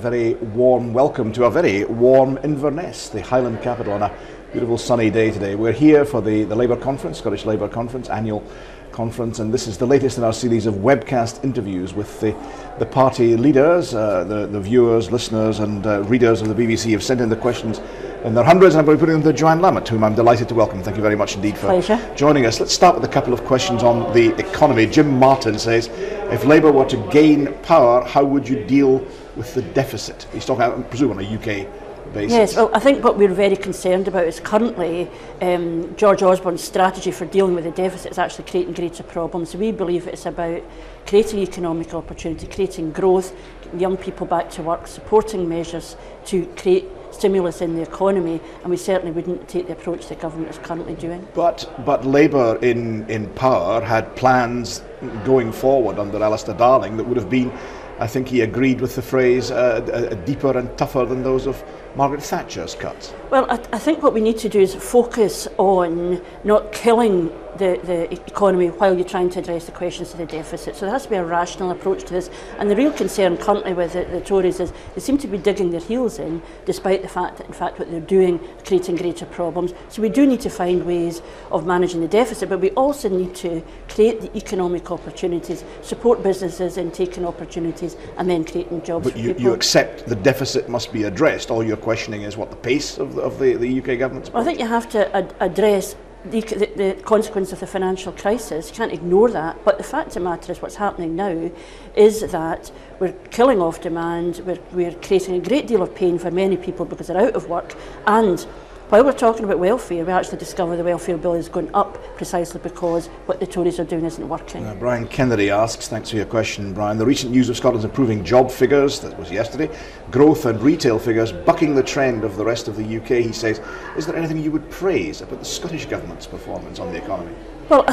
very warm welcome to a very warm Inverness, the Highland capital, on a beautiful sunny day today. We're here for the Labour Conference, Scottish Labour Conference, annual conference, and this is the latest in our series of webcast interviews with the party leaders. The viewers, listeners and readers of the BBC have sent in the questions in their hundreds, and I'm going to be putting them to Johann Lamont, whom I'm delighted to welcome. Thank you very much indeed for joining us. Let's start with a couple of questions on the economy. Jim Martin says, if Labour were to gain power, how would you deal with the deficit? He's talking, I presume, on a UK basis. Yes, well, I think what we're very concerned about is currently George Osborne's strategy for dealing with the deficit is actually creating greater problems. We believe it's about creating economic opportunity, creating growth, getting young people back to work, supporting measures to create stimulus in the economy, and we certainly wouldn't take the approach the government is currently doing. But Labour in power had plans going forward under Alistair Darling that would have been, I think he agreed with the phrase, deeper and tougher than those of Margaret Thatcher's cuts. Well, I think what we need to do is focus on not killing the economy while you're trying to address the questions of the deficit. So there has to be a rational approach to this. And the real concern currently with the Tories is they seem to be digging their heels in, despite the fact that, in fact, what they're doing is creating greater problems. So we do need to find ways of managing the deficit, but we also need to create the economic opportunities, support businesses in taking opportunities, and then creating jobs for people. But you accept the deficit must be addressed. All you're questioning is what the pace of the UK government's approach? Well, I think you have to address the consequence of the financial crisis. You can't ignore that, but the fact of the matter is what's happening now is that we're killing off demand, we're creating a great deal of pain for many people because they're out of work, and while we're talking about welfare, we actually discover the welfare bill is going up precisely because what the Tories are doing isn't working. Brian Kennedy asks, thanks for your question, Brian, the recent news of Scotland's improving job figures, that was yesterday, growth and retail figures bucking the trend of the rest of the UK, he says, is there anything you would praise about the Scottish Government's performance on the economy? Well,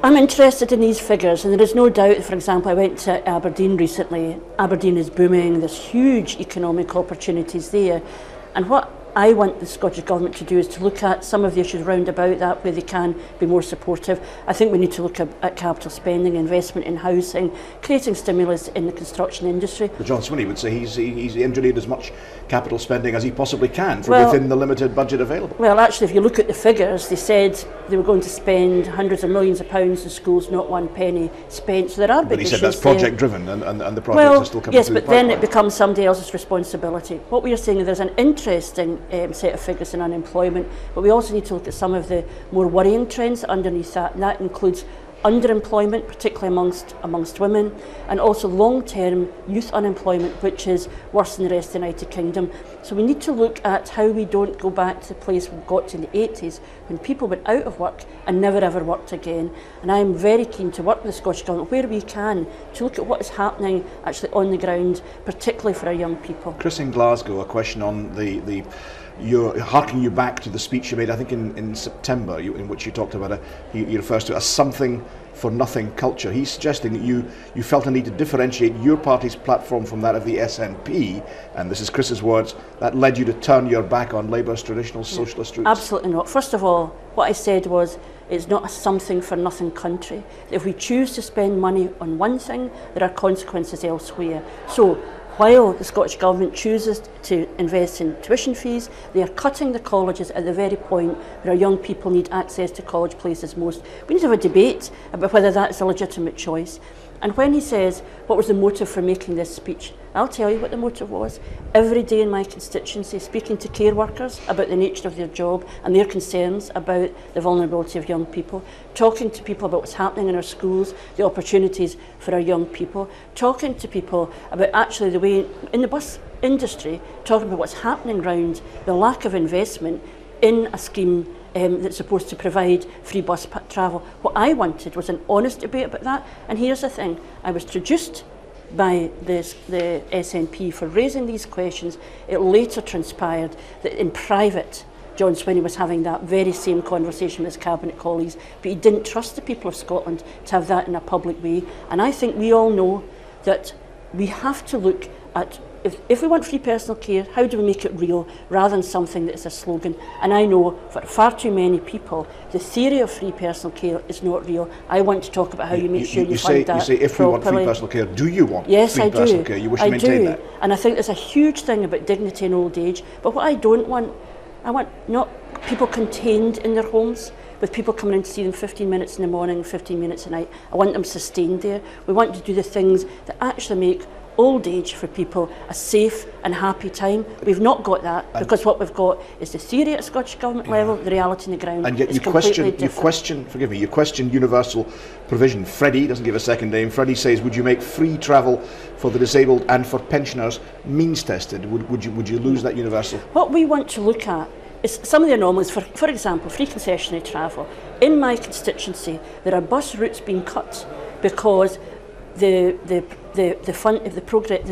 I'm interested in these figures, and there is no doubt, for example, I went to Aberdeen recently. Aberdeen is booming, there's huge economic opportunities there, and what I want the Scottish Government to do is to look at some of the issues round about that where they can be more supportive. I think we need to look at capital spending, investment in housing, creating stimulus in the construction industry. But John Swinney would say he's engineered as much capital spending as he possibly can within the limited budget available. Well, actually, if you look at the figures, they said they were going to spend hundreds of millions of pounds in schools, not one penny spent. So there are big issues. But he said that's project driven and the projects are still coming through the pipeline. Yes, but then it becomes somebody else's responsibility. What we are saying is there's an interesting set of figures in unemployment, but we also need to look at some of the more worrying trends underneath that, and that includes underemployment, particularly amongst women, and also long-term youth unemployment, which is worse than the rest of the United Kingdom. So we need to look at how we don't go back to the place we got to in the 80s when people went out of work and never ever worked again. And I'm very keen to work with the Scottish Government where we can to look at what is happening actually on the ground, particularly for our young people. Chris in Glasgow, a question on you're harking you back to the speech you made, I think in September, in which you talked about he refers to a something for nothing culture. He's suggesting that you felt a need to differentiate your party's platform from that of the SNP, and this is Chris's words, that led you to turn your back on Labour's traditional socialist roots. Absolutely not. First of all, what I said was it's not a something for nothing country. If we choose to spend money on one thing, there are consequences elsewhere. So while the Scottish Government chooses to invest in tuition fees, they are cutting the colleges at the very point where our young people need access to college places most. We need to have a debate about whether that's a legitimate choice. And when he says, what was the motive for making this speech? I'll tell you what the motive was. Every day in my constituency, speaking to care workers about the nature of their job and their concerns about the vulnerability of young people, talking to people about what's happening in our schools, the opportunities for our young people, talking to people about actually the way in the bus industry, talking about what's happening around the lack of investment in a scheme that's supposed to provide free bus travel. What I wanted was an honest debate about that, and here's the thing, I was traduced by the SNP for raising these questions. It later transpired that in private John Swinney was having that very same conversation with his cabinet colleagues, but he didn't trust the people of Scotland to have that in a public way. And I think we all know that we have to look at if we want free personal care, how do we make it real rather than something that is a slogan? And I know for far too many people, the theory of free personal care is not real. I want to talk about how you make sure you fund that. You say if we want free personal care, do you want free personal care? You wish to maintain that? And I think there's a huge thing about dignity in old age. But what I don't want, I want not people contained in their homes, with people coming in to see them 15 minutes in the morning, 15 minutes at night. I want them sustained there. We want to do the things that actually make old age for people a safe and happy time. We've not got that, because what we've got is the theory at Scottish Government level, the reality on the ground. And yet you question universal provision. Freddie doesn't give a second name. Freddie says, would you make free travel for the disabled and for pensioners means tested? Would you lose that universal? What we want to look at is some of the anomalies. For example, free concessionary travel. In my constituency, there are bus routes being cut because the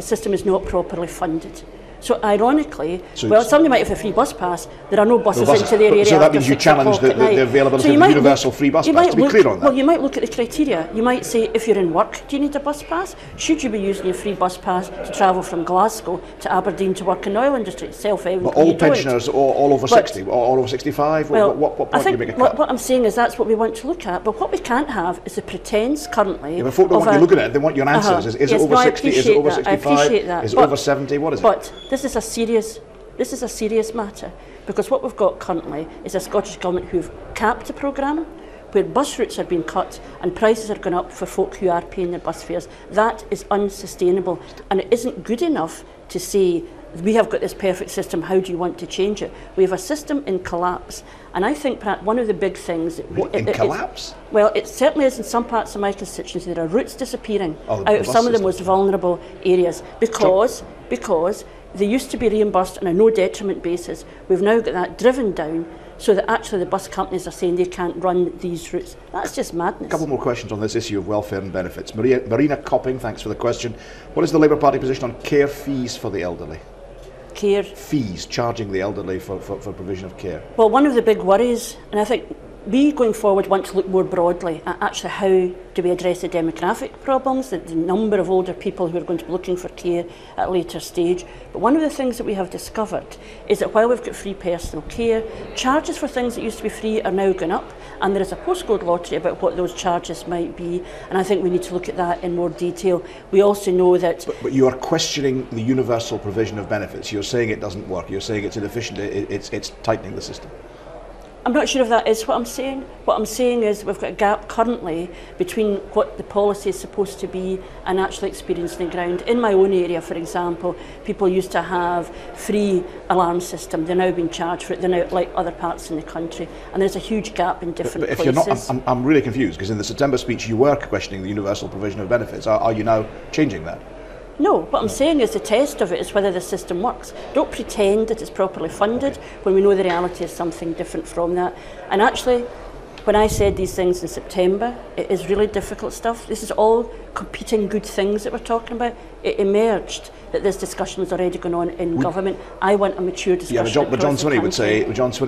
system is not properly funded. So ironically, somebody might have a free bus pass, there are no buses into their area. So that means you challenge the availability of the universal free bus pass, to be clear on that. Well, you might look at the criteria. You might say, if you're in work, do you need a bus pass? Should you be using your free bus pass to travel from Glasgow to Aberdeen to work in the oil industry? Self-evident. But all pensioners, all over 60, all over 65? Well, what point do you make a cut? What I'm saying is that's what we want to look at. But what we can't have is the pretense currently. Yeah, but folk don't want you looking at it, they want your answers. Is it over 60? Is it over 65? I appreciate that. Is it over 70? What is it? But this is a serious matter, because what we've got currently is a Scottish Government who've capped the programme, where bus routes are being cut and prices are going up for folk who are paying their bus fares. That is unsustainable, and it isn't good enough to say we have got this perfect system, how do you want to change it? We have a system in collapse, and I think perhaps one of the big things... collapse? Well, it certainly is in some parts of my constituency. There are routes disappearing out of some of the most vulnerable areas because they used to be reimbursed on a no detriment basis. We've now got that driven down so that actually the bus companies are saying they can't run these routes. That's just madness. A couple more questions on this issue of welfare and benefits. Marina Copping, thanks for the question. What is the Labour Party position on care fees for the elderly? Care fees, charging the elderly for provision of care. Well, one of the big worries, and I think we going forward want to look more broadly at actually how do we address the demographic problems, the number of older people who are going to be looking for care at a later stage. But one of the things that we have discovered is that while we've got free personal care, charges for things that used to be free are now going up, and there is a postcode lottery about what those charges might be, and I think we need to look at that in more detail. We also know that... But you are questioning the universal provision of benefits. You're saying it doesn't work. You're saying it's inefficient. It's tightening the system. I'm not sure if that is what I'm saying. What I'm saying is we've got a gap currently between what the policy is supposed to be and actually experiencing the ground. In my own area, for example, people used to have free alarm system. They're now being charged for it. They're now like other parts in the country. And there's a huge gap in different places. You're not, I'm really confused, because in the September speech you were questioning the universal provision of benefits. Are you now changing that? No, what I'm saying is the test of it is whether the system works. Don't pretend that it's properly funded when we know the reality is something different from that. And actually, when I said these things in September, it is really difficult stuff. This is all competing good things that we're talking about. It emerged that this discussion was already going on in government. I want a mature discussion. Yeah, but John Swinney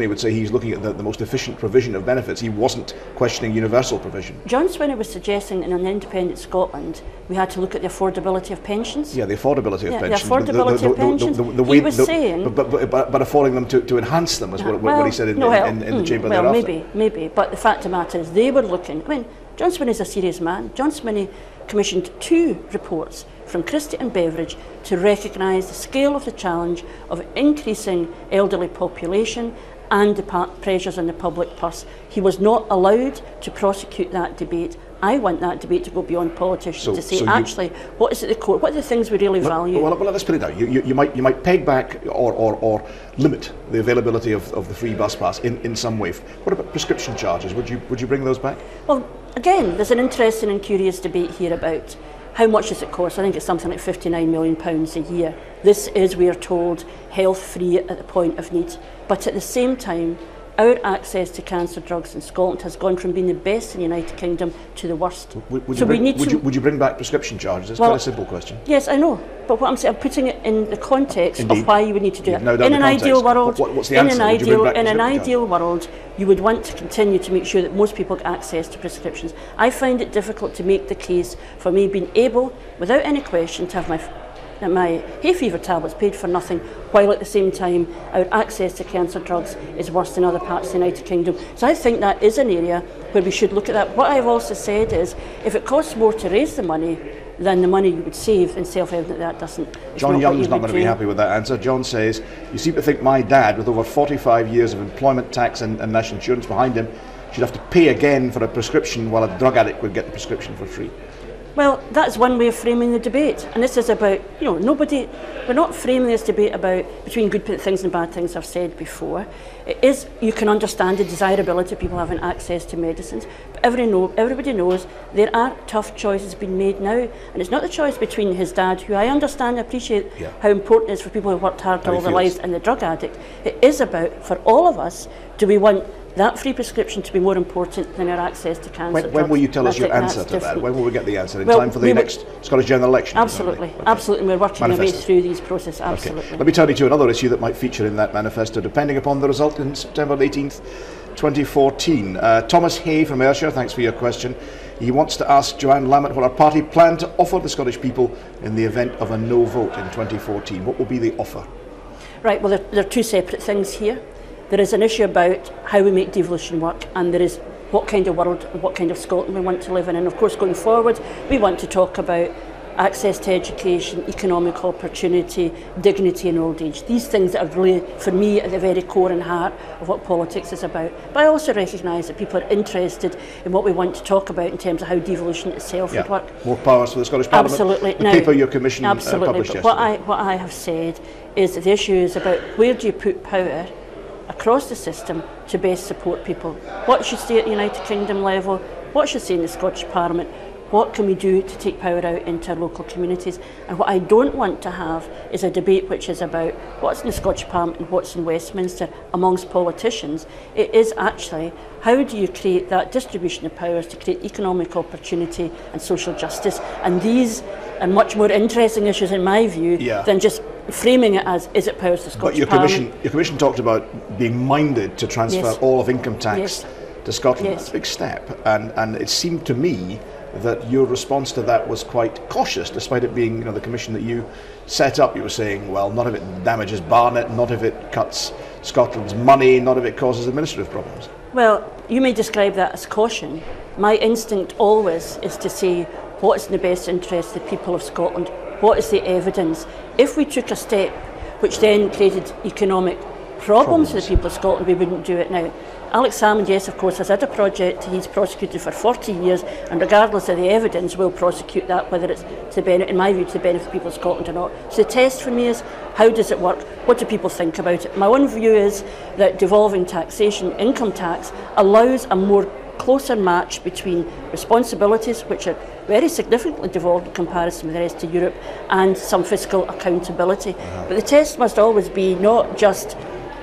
would say he's looking at the most efficient provision of benefits. He wasn't questioning universal provision. John Swinney was suggesting in an independent Scotland we had to look at the affordability of pensions. Yeah, the affordability of pensions. The affordability of pensions. He was saying, but affording them to enhance them is what he said in the chamber thereafter. Well, maybe. But the fact of the matter is they were looking. I mean, John Swinney is a serious man. John Swinney commissioned 2 reports from Christie and Beveridge to recognise the scale of the challenge of increasing elderly population and the pressures on the public purse. He was not allowed to prosecute that debate. I want that debate to go beyond politicians to say, actually, what is at the core? What are the things we really value? Well, let's put it down. You might peg back or limit the availability of the free bus pass in some way. What about prescription charges? Would you bring those back? Well, again, there's an interesting and curious debate here about how much does it cost. I think it's something like £59 million a year. This is, we are told, health free at the point of need. But at the same time, our access to cancer drugs in Scotland has gone from being the best in the United Kingdom to the worst. Would you bring back prescription charges? It's quite a simple question. Yes, I know. But what I'm saying, I'm putting it in the context of why you would need to do it. In an ideal world, what's the answer? In an ideal world, you would want to continue to make sure that most people get access to prescriptions. I find it difficult to make the case for me being able, without any question, to have my that my hay fever tablets paid for nothing, while at the same time our access to cancer drugs is worse than other parts of the United Kingdom. So I think that is an area where we should look at that. What I've also said is, if it costs more to raise the money than the money you would save, then self-evident that doesn't. John Young's not going to be happy with that answer. John says, you seem to think my dad, with over 45 years of employment tax and national insurance behind him, should have to pay again for a prescription while a drug addict would get the prescription for free. Well, that's one way of framing the debate, and this is about, we're not framing this debate about between good things and bad things. I've said before. It is, you can understand the desirability of people having access to medicines, but everybody knows there are tough choices being made now, and it's not the choice between his dad, who I understand and appreciate how important it is for people who have worked hard all their lives, and the drug addict. It is about, for all of us, do we want that free prescription to be more important than our access to cancer drugs? When will you tell us your answer to that? When will we get the answer? In time for the next Scottish General Election? Absolutely, okay. Absolutely. We're working our way through these processes, absolutely. Okay. Let me turn you to another issue that might feature in that manifesto, depending upon the result in September 18th, 2014. Thomas Hay from Ayrshire, thanks for your question. He wants to ask Johann Lamont what our party plan to offer the Scottish people in the event of a no vote in 2014. What will be the offer? Right, well, there are two separate things here. There is an issue about how we make devolution work, and there is what kind of world and what kind of Scotland we want to live in. And of course, going forward, we want to talk about access to education, economic opportunity, dignity in old age. These things that are really, for me, at the very core and heart of what politics is about. But I also recognise that people are interested in what we want to talk about in terms of how devolution itself would work. More powers for the Scottish Parliament. Absolutely. The paper your commission published yesterday. What I have said is that the issue is about where do you put power across the system to best support people. What should stay at the United Kingdom level? What should stay in the Scottish Parliament? What can we do to take power out into our local communities? And what I don't want to have is a debate which is about what's in the Scottish Parliament and what's in Westminster amongst politicians. It is actually, how do you create that distribution of powers to create economic opportunity and social justice? And these are much more interesting issues in my view than just framing it as, is it powers to the Scottish Parliament? Your commission talked about being minded to transfer all of income tax to Scotland. That's a big step. And it seemed to me that your response to that was quite cautious, despite it being the commission that you set up. You were saying, well, none of it damages Barnet, none of it cuts Scotland's money, none of it causes administrative problems. Well, you may describe that as caution. My instinct always is to say, what's in the best interest of the people of Scotland? What is the evidence? If we took a step which then created economic problems for the people of Scotland, we wouldn't do it now. Alex Salmond, yes, of course, has had a project he's prosecuted for 40 years, and regardless of the evidence, will prosecute that, whether it's to the benefit, in my view, to the benefit of people of Scotland or not. So the test for me is, how does it work? What do people think about it? My own view is that devolving taxation, income tax, allows a more closer match between responsibilities, which are very significantly devolved in comparison with the rest of Europe, and some fiscal accountability. But the test must always be not just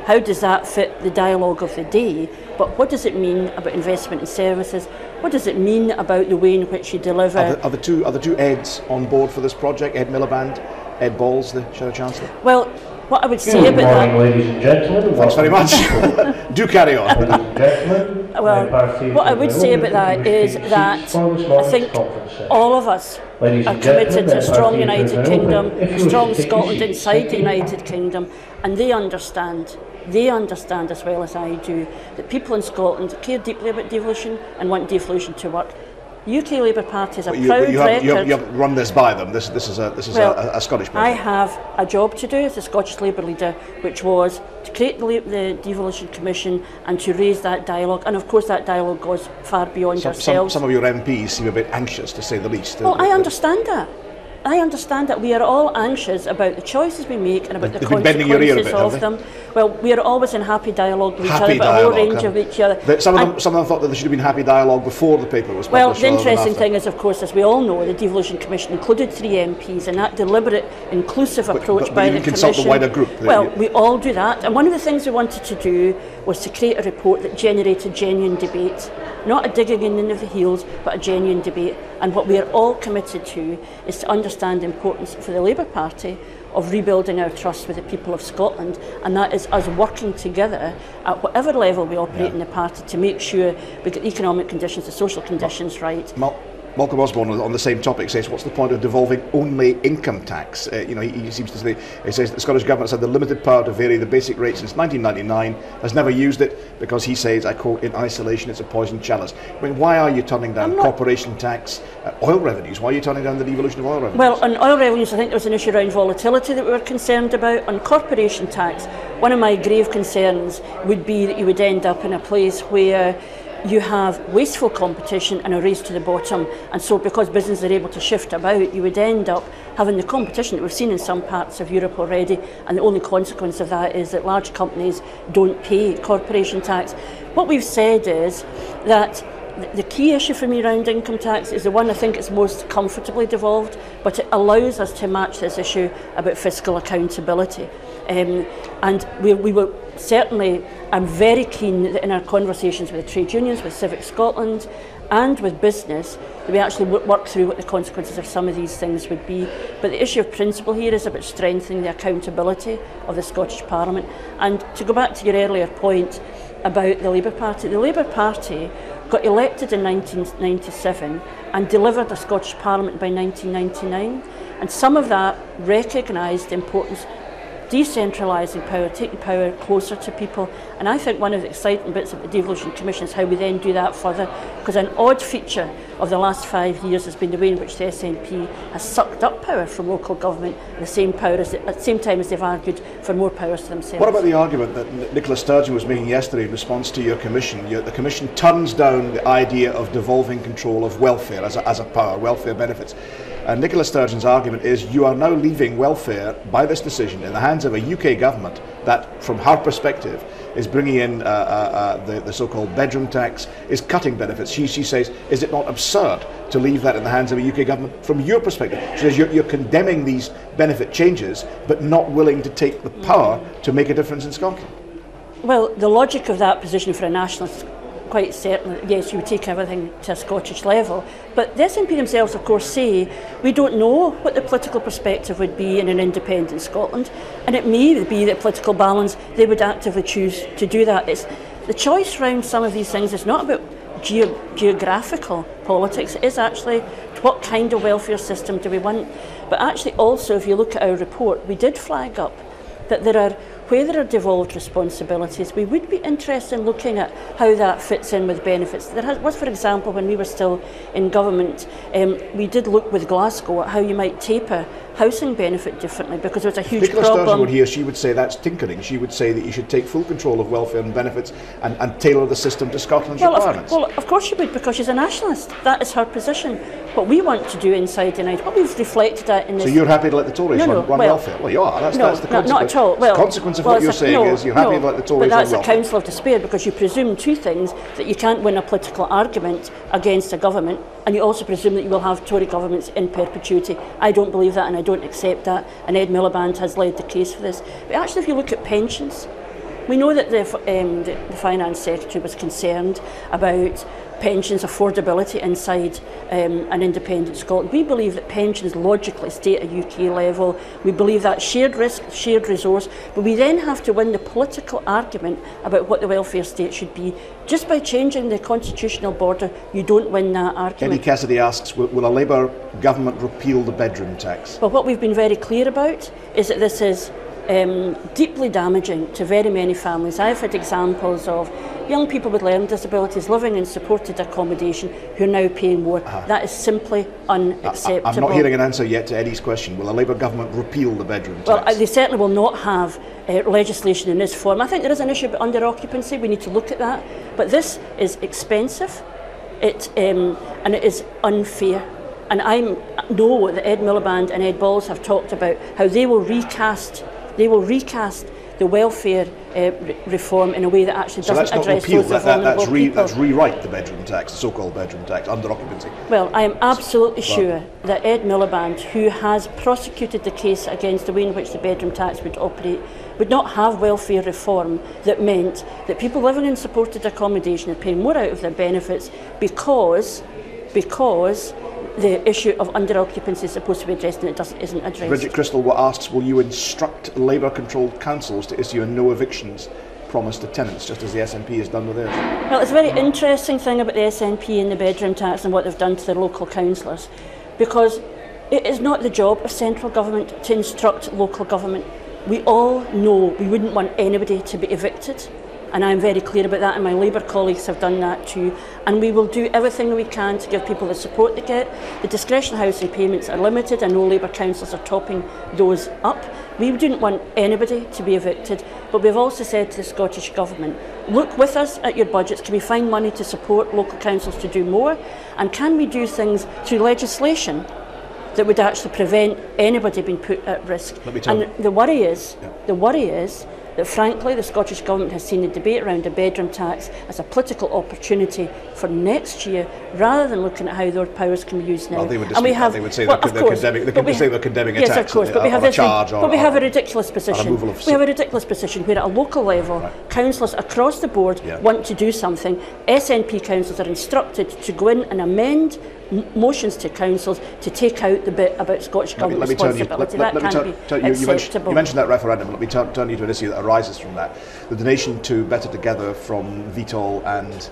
how does that fit the dialogue of the day, but what does it mean about investment in services? What does it mean about the way in which you deliver? Are the two Eds on board for this project? Ed Miliband, Ed Balls, the Shadow Chancellor? Well, what I would say about that... ladies and gentlemen. Thanks very much. Do carry on. Ladies and gentlemen. Well, what I would say about that is that I think all of us are committed to a strong United Kingdom, a strong Scotland inside the United Kingdom, and they understand as well as I do that people in Scotland care deeply about devolution and want devolution to work. The UK Labour Party is a proud record. You haven't run this by them. This is a Scottish project. I have a job to do as a Scottish Labour leader, which was to create the Devolution Commission and to raise that dialogue. And of course, that dialogue goes far beyond ourselves. Some of your MPs seem a bit anxious, to say the least. Well, I understand that. I understand that we are all anxious about the choices we make and about the consequences of them. Well, we are always in happy dialogue with each other, but a whole range of each other. Some of them thought that there should have been happy dialogue before the paper was published. Well, the interesting thing is, of course, as we all know, the Devolution Commission included 3 MPs, and that deliberate, inclusive approach by the Commission. Consult the wider group. Well, we all do that, and one of the things we wanted to do was to create a report that generated genuine debate, not a digging in of the heels, but a genuine debate. And what we are all committed to is to understand the importance for the Labour Party of rebuilding our trust with the people of Scotland, and that is us working together at whatever level we operate in the party to make sure we get the economic conditions, the social conditions right. Malcolm Osborne on the same topic says, what's the point of devolving only income tax? He seems to say, he says the Scottish Government has had the limited power to vary the basic rate since 1999, has never used it because he says, I quote, in isolation it's a poisoned chalice. I mean, why are you turning down corporation tax, oil revenues? Why are you turning down the devolution of oil revenues? Well, on oil revenues I think there was an issue around volatility that we were concerned about. On corporation tax, one of my grave concerns would be that you would end up in a place where you have wasteful competition and a race to the bottom, and so because businesses are able to shift about, you would end up having the competition that we've seen in some parts of Europe already, and the only consequence of that is that large companies don't pay corporation tax. What we've said is that the key issue for me around income tax is the one I think is most comfortably devolved, but it allows us to match this issue about fiscal accountability. And we will certainly, I'm very keen that in our conversations with the trade unions, with Civic Scotland and with business, that we actually work through what the consequences of some of these things would be. But the issue of principle here is about strengthening the accountability of the Scottish Parliament. And to go back to your earlier point about the Labour Party got elected in 1997 and delivered a Scottish Parliament by 1999. And some of that recognised the importance decentralising power, taking power closer to people. And I think one of the exciting bits of the Devolution Commission is how we then do that further, because an odd feature of the last 5 years has been the way in which the SNP has sucked up power from local government at the same time as they've argued for more powers to themselves. What about the argument that Nicola Sturgeon was making yesterday in response to your commission? The commission turns down the idea of devolving control of welfare as a power, welfare benefits. And Nicola Sturgeon's argument is you are now leaving welfare, by this decision, in the hands of a UK government that, from her perspective, is bringing in the so-called bedroom tax, is cutting benefits. She says, is it not absurd to leave that in the hands of a UK government? From your perspective, she says you're condemning these benefit changes, but not willing to take the power to make a difference in Scotland. Well, the logic of that position for a nationalist, quite certainly, yes, you would take everything to a Scottish level. But the SNP themselves, of course, say we don't know what the political perspective would be in an independent Scotland, and it may be that political balance, they would actively choose to do that. It's the choice around some of these things is not about geographical politics, it is actually what kind of welfare system do we want. But actually also, if you look at our report, we did flag up that where there are devolved responsibilities, we would be interested in looking at how that fits in with benefits. There was, for example, when we were still in government, we did look with Glasgow at how you might taper housing benefit differently, because there was a huge Nicola problem. Sturgeon would hear, she would say that's tinkering. She would say that you should take full control of welfare and benefits and tailor the system to Scotland's requirements. Of course she would, because she's a nationalist. That is her position. What we want to do inside United, what we've reflected at in this... So you're happy to let the Tories run welfare? Well, you are. That's the consequence. Not at all. Well, the consequence of what you're saying is you're happy to let the Tories run welfare. But that's a counsel of despair, because you presume two things: that you can't win a political argument against a government, and you also presume that you will have Tory governments in perpetuity. I don't believe that, and I don't accept that, and Ed Miliband has led the case for this. But actually, if you look at pensions, we know that the Finance Secretary was concerned about pensions affordability inside an independent Scotland. We believe that pensions logically stay at a UK level. We believe that shared risk, shared resource, but we then have to win the political argument about what the welfare state should be. Just by changing the constitutional border, you don't win that argument. Eddie Cassidy asks, will a Labour government repeal the bedroom tax? Well, what we've been very clear about is that this is deeply damaging to very many families. I've had examples of young people with learning disabilities living in supported accommodation who are now paying more. That is simply unacceptable. I'm not hearing an answer yet to Eddie's question. Will a Labour government repeal the bedroom tax? Well, they certainly will not have legislation in this form. I think there is an issue about under occupancy. We need to look at that. But this is expensive, and it is unfair. And I know that Ed Miliband and Ed Balls have talked about how they will recast the welfare reform in a way that actually doesn't address those vulnerable people. That's rewrite the bedroom tax, the so-called bedroom tax, under occupancy. Well, I am absolutely sure that Ed Miliband, who has prosecuted the case against the way in which the bedroom tax would operate, would not have welfare reform that meant that people living in supported accommodation are paying more out of their benefits because the issue of under-occupancy is supposed to be addressed and it isn't addressed. Bridget Crystal asks, will you instruct Labour-controlled councils to issue a no evictions promised to tenants, just as the SNP has done with theirs? Well, it's a very interesting thing about the SNP and the bedroom tax and what they've done to their local councillors, because it is not the job of central government to instruct local government. We all know we wouldn't want anybody to be evicted, and I'm very clear about that, and my Labour colleagues have done that too, and we will do everything we can to give people the support they get. The discretionary housing payments are limited. I know Labour councillors are topping those up. We didn't want anybody to be evicted, but we've also said to the Scottish Government, look with us at your budgets. Can we find money to support local councils to do more? And can we do things through legislation that would actually prevent anybody being put at risk? And the worry is that frankly the Scottish Government has seen the debate around the bedroom tax as a political opportunity for next year, rather than looking at how their powers can be used now. Well, they would dispute that. They would say they're condemning a tax. Yes, of course, but we have a ridiculous position. We have a ridiculous position where at a local level, councillors across the board want to do something. SNP councillors are instructed to go in and amend motions to councils to take out the bit about Scottish Government responsibility. That can't be acceptable. You mentioned that referendum. Let me turn you to an issue that arises from that. The donation to Better Together from Vitol and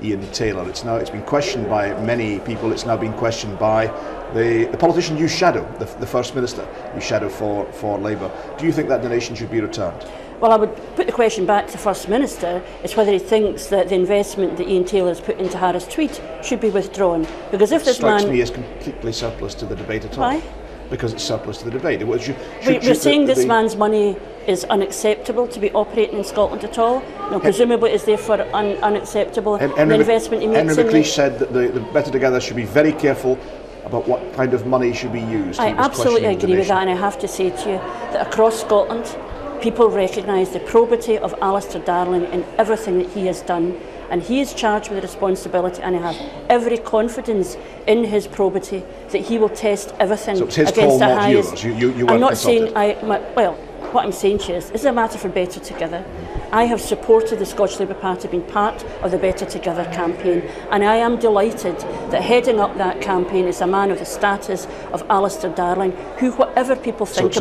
Ian Taylor. It's been questioned by many people. It's now been questioned by the politician you shadow, the First Minister you shadow for Labour. Do you think that donation should be returned? Well, I would put the question back to the First Minister, is whether he thinks that the investment that Ian Taylor has put into Harris Tweed should be withdrawn. Because if this man... strikes me as completely surplus to the debate at all. Why? Because it's surplus to the debate. We're saying this man's money is unacceptable to be operating in Scotland at all. No, presumably it's therefore unacceptable. The investment he makes Henry McLeish said that the Better Together should be very careful about what kind of money should be used. I absolutely agree with that, and I have to say to you that across Scotland, people recognise the probity of Alistair Darling in everything that he has done, and he is charged with the responsibility, and I have every confidence in his probity that he will test everything so it's his against call, the not highest. Yours. You I'm not consulted. saying what I'm saying to you is, this is a matter for Better Together. I have supported the Scottish Labour Party being part of the Better Together campaign, and I am delighted that heading up that campaign is a man of the status of Alistair Darling, who, whatever people think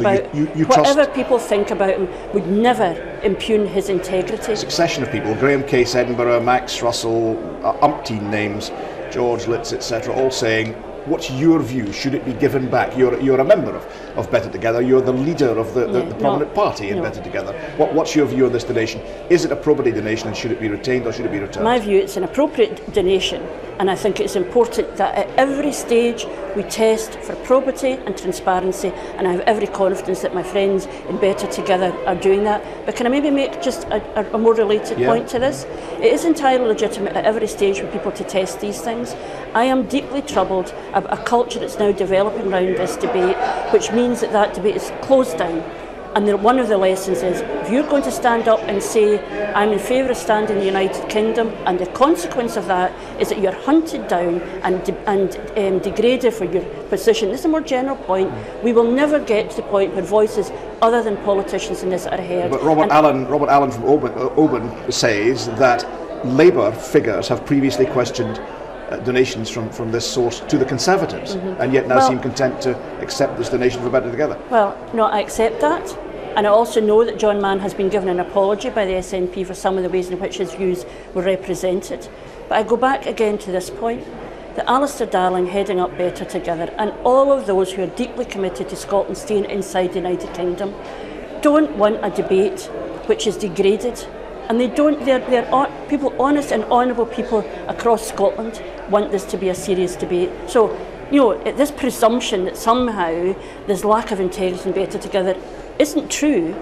people think about him, would never impugn his integrity. A succession of people, Graham Case, Edinburgh, Max Russell, umpteen names, George Litz, etc., all saying, what's your view? Should it be given back? You're a member of Better Together. You're the leader of the prominent party in Better Together. What's your view on this donation? Is it a probity donation, and should it be retained or should it be returned? My view, it's an appropriate donation, and I think it's important that at every stage we test for probity and transparency, and I have every confidence that my friends in Better Together are doing that. But can I maybe make just a more related point to this? It is entirely legitimate at every stage for people to test these things. I am deeply troubled about a culture that's now developing around this debate, which means that debate is closed down. And one of the lessons is, if you're going to stand up and say, I'm in favour of standing in the United Kingdom, and the consequence of that is that you're hunted down and degraded for your position. This is a more general point. We will never get to the point where voices other than politicians in this are heard. But Robert Allen from Oban says that Labour figures have previously questioned donations from this source to the Conservatives, and yet now seem content to accept this donation for Better Together. Well, no, I accept that, and I also know that John Mann has been given an apology by the SNP for some of the ways in which his views were represented. But I go back again to this point, that Alistair Darling heading up Better Together, and all of those who are deeply committed to Scotland staying inside the United Kingdom, don't want a debate which is degraded. And they don't. They're people, honest and honourable people across Scotland, want this to be a serious debate. So, this presumption that somehow there's lack of integrity in Better Together isn't true.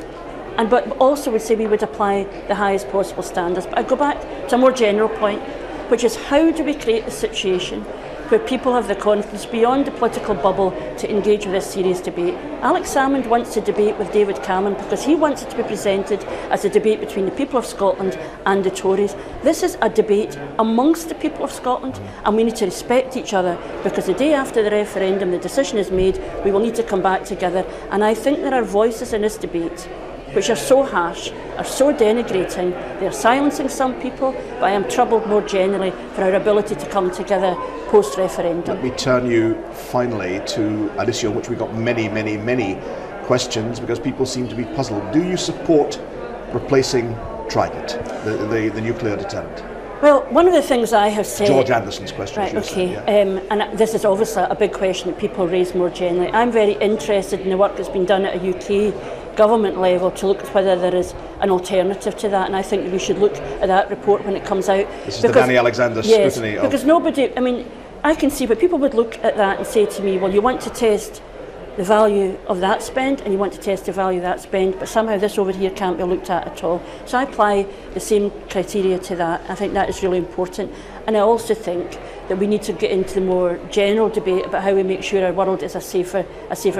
But also would say we would apply the highest possible standards. But I go back to a more general point, which is, how do we create a situation where people have the confidence beyond the political bubble to engage with this serious debate? Alex Salmond wants to debate with David Cameron because he wants it to be presented as a debate between the people of Scotland and the Tories. This is a debate amongst the people of Scotland, and we need to respect each other, because the day after the referendum the decision is made, we will need to come back together. And I think there are voices in this debate which are so harsh, are so denigrating, they're silencing some people, but I am troubled more generally for our ability to come together post-referendum. Let me turn you finally to an issue on which we got many questions, because people seem to be puzzled. Do you support replacing Trident, the nuclear deterrent? Well, one of the things I have said... George Anderson's question. Right, okay. And this is obviously a big question that people raise more generally. I'm very interested in the work that's been done at a UK government level to look at whether there is an alternative to that, and I think we should look at that report when it comes out. This is the Danny Alexander scrutiny. Yes, because nobody... I mean, I can see, but people would look at that and say to me, well, you want to test the value of that spend and you want to test the value of that spend, but somehow this over here can't be looked at all. So I apply the same criteria to that. I think that is really important. And I also think that we need to get into the more general debate about how we make sure our world is a safer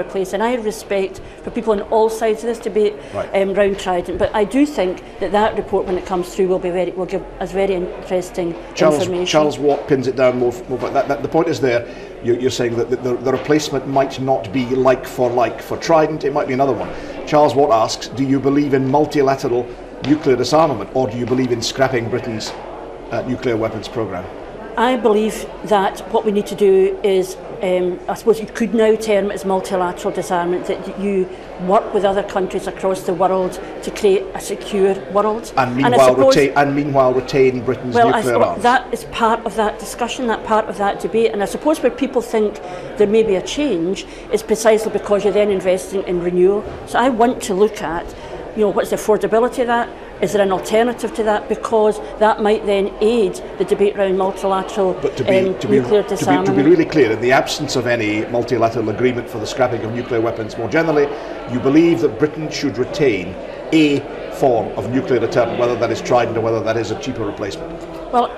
place. And I have respect for people on all sides of this debate round Trident, but I do think that report, when it comes through, will give us very interesting information. Charles Watt pins it down more that the point is there. You're saying that the replacement might not be like for Trident, it might be another one. Charles Watt asks, do you believe in multilateral nuclear disarmament, or do you believe in scrapping Britain's nuclear weapons programme? I believe that what we need to do is, I suppose you could now term it as multilateral disarmament, that you work with other countries across the world to create a secure world. And meanwhile retain Britain's nuclear arms. That is part of that discussion, that part of that debate. And I suppose where people think there may be a change is precisely because you're then investing in renewal. So I want to look at, what's the affordability of that? Is there an alternative to that? Because that might then aid the debate around multilateral nuclear disarmament. To be really clear, in the absence of any multilateral agreement for the scrapping of nuclear weapons more generally, you believe that Britain should retain a form of nuclear deterrent, whether that is Trident or whether that is a cheaper replacement? Well,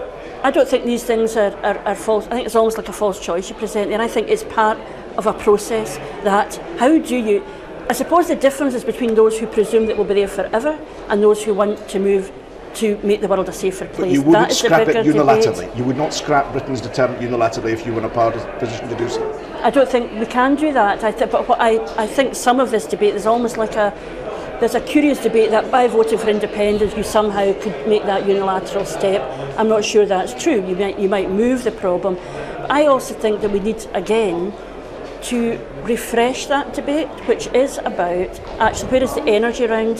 I don't think these things are false. I think it's almost like a false choice you present, and I think it's part of a process that, how do you... I suppose the difference is between those who presume that it will be there forever and those who want to move to make the world a safer place. But you wouldn't scrap it unilaterally. Debate. You would not scrap Britain's deterrent unilaterally if you were in a position to do so. I don't think we can do that. But what I think some of this debate is almost like there's a curious debate that by voting for independence you somehow could make that unilateral step. I'm not sure that's true. You might move the problem. But I also think that we need, again, to refresh that debate, which is about actually where is the energy around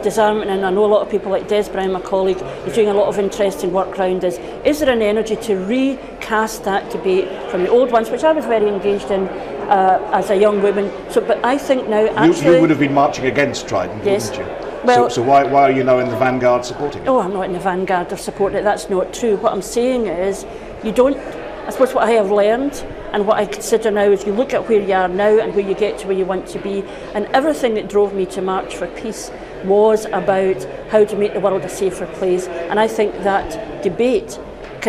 disarmament. And I know a lot of people like Des Brown, my colleague, is doing a lot of interesting work around this. Is there an energy to recast that debate from the old ones, which I was very engaged in as a young woman? But I think now actually... You would have been marching against Trident, yes, wouldn't you? Well, so why are you now in the vanguard supporting it? Oh, I'm not in the vanguard of supporting it. That's not true. What I'm saying is you don't... I suppose what I have learned and what I consider now is you look at where you are now and where you get to where you want to be, and everything that drove me to March for Peace was about how to make the world a safer place. And I think that debate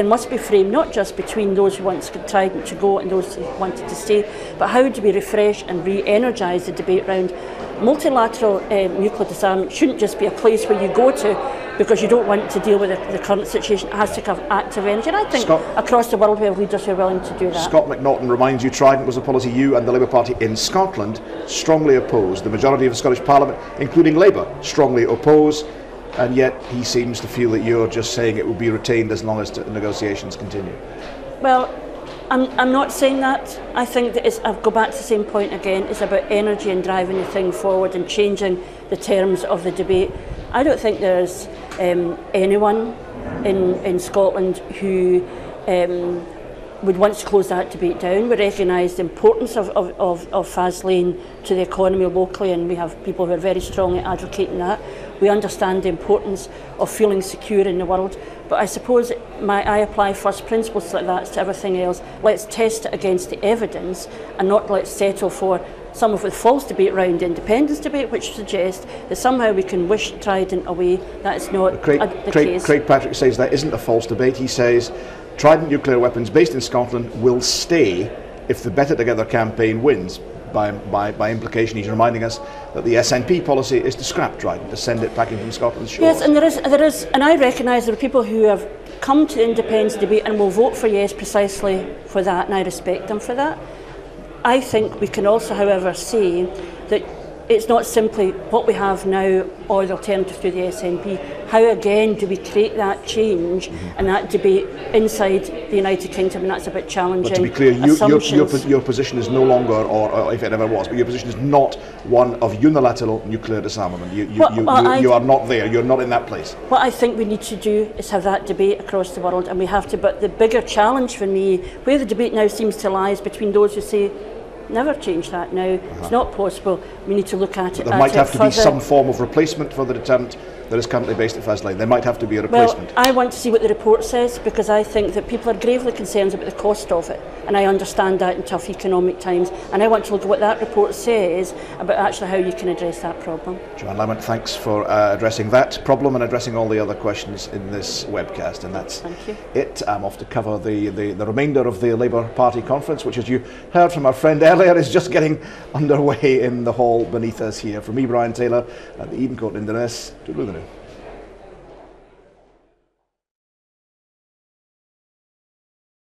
must be framed not just between those who want Trident to go and those who wanted to stay, but how do we refresh and re-energise the debate around multilateral nuclear disarmament shouldn't just be a place where you go to because you don't want to deal with the current situation. It has to have active energy. And I think across the world we have leaders who are willing to do that. Scott McNaughton reminds you Trident was a policy you and the Labour Party in Scotland strongly opposed. The majority of the Scottish Parliament, including Labour, strongly oppose, and yet he seems to feel that you're just saying it will be retained as long as negotiations continue. Well, I'm not saying that. I think that I'll go back to the same point again. It's about energy and driving the thing forward and changing the terms of the debate. I don't think there's anyone in Scotland who would want to close that debate down. We recognise the importance of fast lane to the economy locally, and we have people who are very strongly advocating that. We understand the importance of feeling secure in the world, but I suppose I apply first principles like that to everything else. Let's test it against the evidence and not let's settle for some of the false debate around the independence debate, which suggests that somehow we can wish Trident away. That is not the case. Craig Patrick says that isn't a false debate. He says Trident nuclear weapons based in Scotland will stay if the Better Together campaign wins. By implication, he's reminding us that the SNP policy is to scrap Trident, to send it packing from Scotland's shores. Yes, and there is, and I recognise there are people who have come to the independence debate and will vote for yes precisely for that, and I respect them for that. I think we can also, however, say that it's not simply what we have now or the alternative to the SNP. How again do we create that change and that debate inside the United Kingdom, and that's a bit challenging. But to be clear, your position is no longer, or if it ever was, but your position is not one of unilateral nuclear disarmament. You are not there, you're not in that place. What I think we need to do is have that debate across the world, and we have to, but the bigger challenge for me, where the debate now seems to lie, is between those who say, never change that now, it's not possible, we need to look at it. There might have to be some form of replacement for the deterrent that is currently based at Faslane. There might have to be a replacement. Well, I want to see what the report says, because I think that people are gravely concerned about the cost of it, and I understand that in tough economic times, and I want to look at what that report says about actually how you can address that problem. Johann Lamont, thanks for addressing that problem and addressing all the other questions in this webcast, and that's it. I'm off to cover the remainder of the Labour Party conference, which, as you heard from our friend earlier, is just getting underway in the hall beneath us here. From me, Brian Taylor, at the Edencourt in Inverness, toodaloo.